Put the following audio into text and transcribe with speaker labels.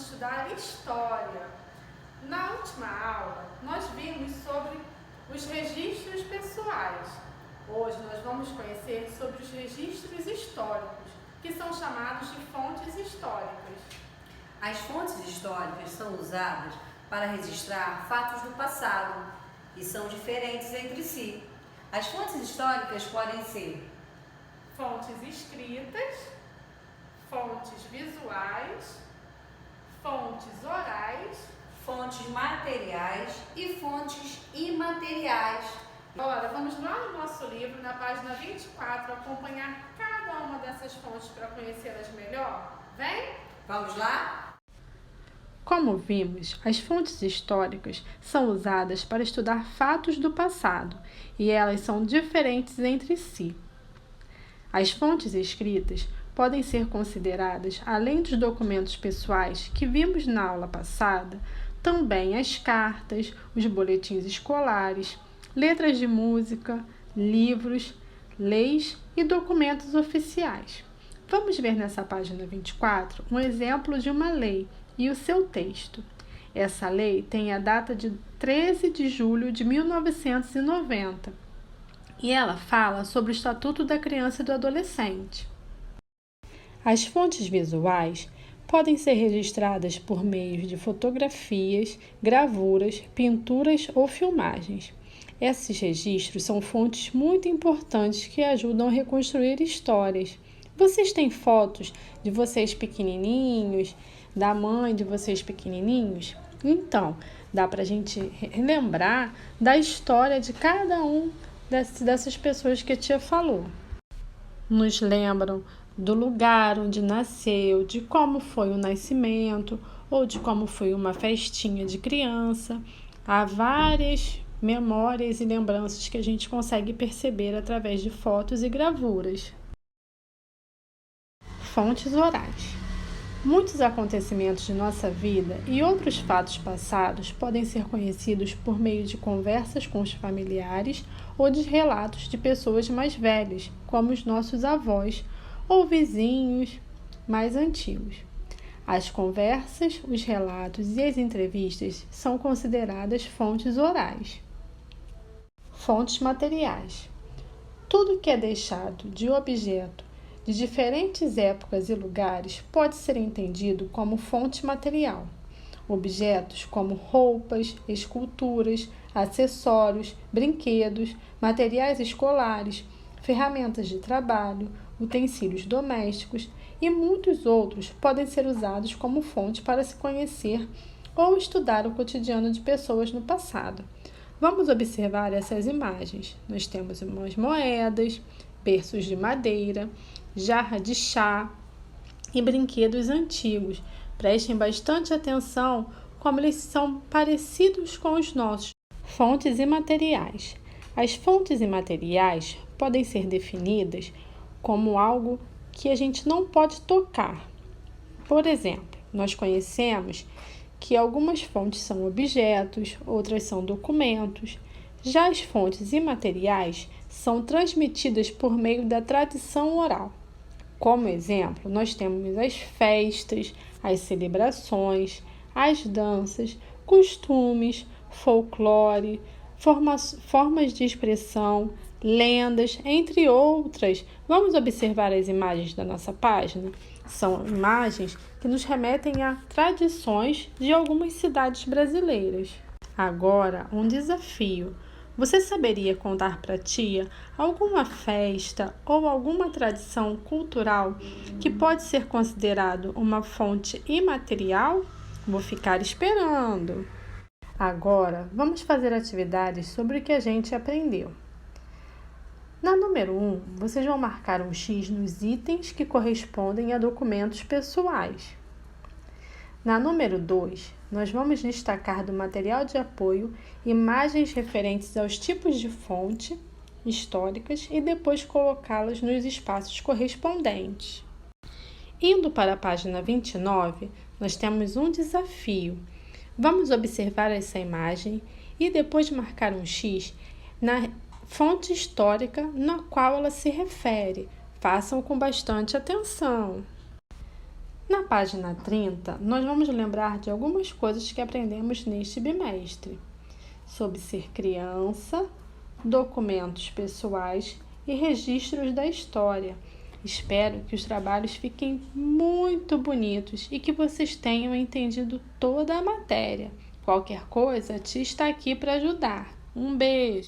Speaker 1: estudar história. Na última aula, nós vimos sobre os registros pessoais. Hoje nós vamos conhecer sobre os registros históricos, que são chamados de fontes históricas.
Speaker 2: As fontes históricas são usadas para registrar fatos do passado e são diferentes entre si. As fontes históricas podem ser
Speaker 1: fontes escritas, fontes visuais, fontes orais,
Speaker 2: fontes materiais e fontes imateriais.
Speaker 1: Agora, vamos lá no nosso livro, na página 24, acompanhar cada uma dessas fontes para conhecê-las melhor? Vem?
Speaker 2: Vamos lá?
Speaker 1: Como vimos, as fontes históricas são usadas para estudar fatos do passado e elas são diferentes entre si. As fontes escritas podem ser consideradas, além dos documentos pessoais que vimos na aula passada, também as cartas, os boletins escolares, letras de música, livros, leis e documentos oficiais. Vamos ver nessa página 24 um exemplo de uma lei e o seu texto. Essa lei tem a data de 13 de julho de 1990 e ela fala sobre o Estatuto da Criança e do Adolescente. As fontes visuais podem ser registradas por meio de fotografias, gravuras, pinturas ou filmagens. Esses registros são fontes muito importantes que ajudam a reconstruir histórias. Vocês têm fotos de vocês pequenininhos, da mãe de vocês pequenininhos? Então, dá para a gente lembrar da história de cada um dessas pessoas que a tia falou. Nos lembram do lugar onde nasceu, de como foi o nascimento ou de como foi uma festinha de criança. Há várias memórias e lembranças que a gente consegue perceber através de fotos e gravuras. Fontes orais. Muitos acontecimentos de nossa vida e outros fatos passados podem ser conhecidos por meio de conversas com os familiares ou de relatos de pessoas mais velhas, como os nossos avós ou vizinhos mais antigos. As conversas, os relatos e as entrevistas são consideradas fontes orais. Fontes materiais. Tudo que é deixado de objeto de diferentes épocas e lugares pode ser entendido como fonte material. Objetos como roupas, esculturas, acessórios, brinquedos, materiais escolares, ferramentas de trabalho, utensílios domésticos e muitos outros podem ser usados como fonte para se conhecer ou estudar o cotidiano de pessoas no passado. Vamos observar essas imagens. Nós temos umas moedas, berços de madeira, jarra de chá e brinquedos antigos. Prestem bastante atenção como eles são parecidos com os nossos. Fontes imateriais. As fontes imateriais podem ser definidas como algo que a gente não pode tocar. Por exemplo, nós conhecemos que algumas fontes são objetos, outras são documentos. Já as fontes imateriais são transmitidas por meio da tradição oral. Como exemplo, nós temos as festas, as celebrações, as danças, costumes, folclore, formas de expressão, lendas, entre outras. Vamos observar as imagens da nossa página? São imagens que nos remetem a tradições de algumas cidades brasileiras. Agora, um desafio. Você saberia contar para a tia alguma festa ou alguma tradição cultural que pode ser considerado uma fonte imaterial? Vou ficar esperando. Agora, vamos fazer atividades sobre o que a gente aprendeu. Na número 1, vocês vão marcar um X nos itens que correspondem a documentos pessoais. Na número 2, nós vamos destacar do material de apoio imagens referentes aos tipos de fonte históricas e depois colocá-las nos espaços correspondentes. Indo para a página 29, nós temos um desafio. Vamos observar essa imagem e depois marcar um X na fonte histórica na qual ela se refere. Façam com bastante atenção. Na página 30, nós vamos lembrar de algumas coisas que aprendemos neste bimestre, sobre ser criança, documentos pessoais e registros da história. Espero que os trabalhos fiquem muito bonitos e que vocês tenham entendido toda a matéria. Qualquer coisa, a tia está aqui para ajudar. Um beijo!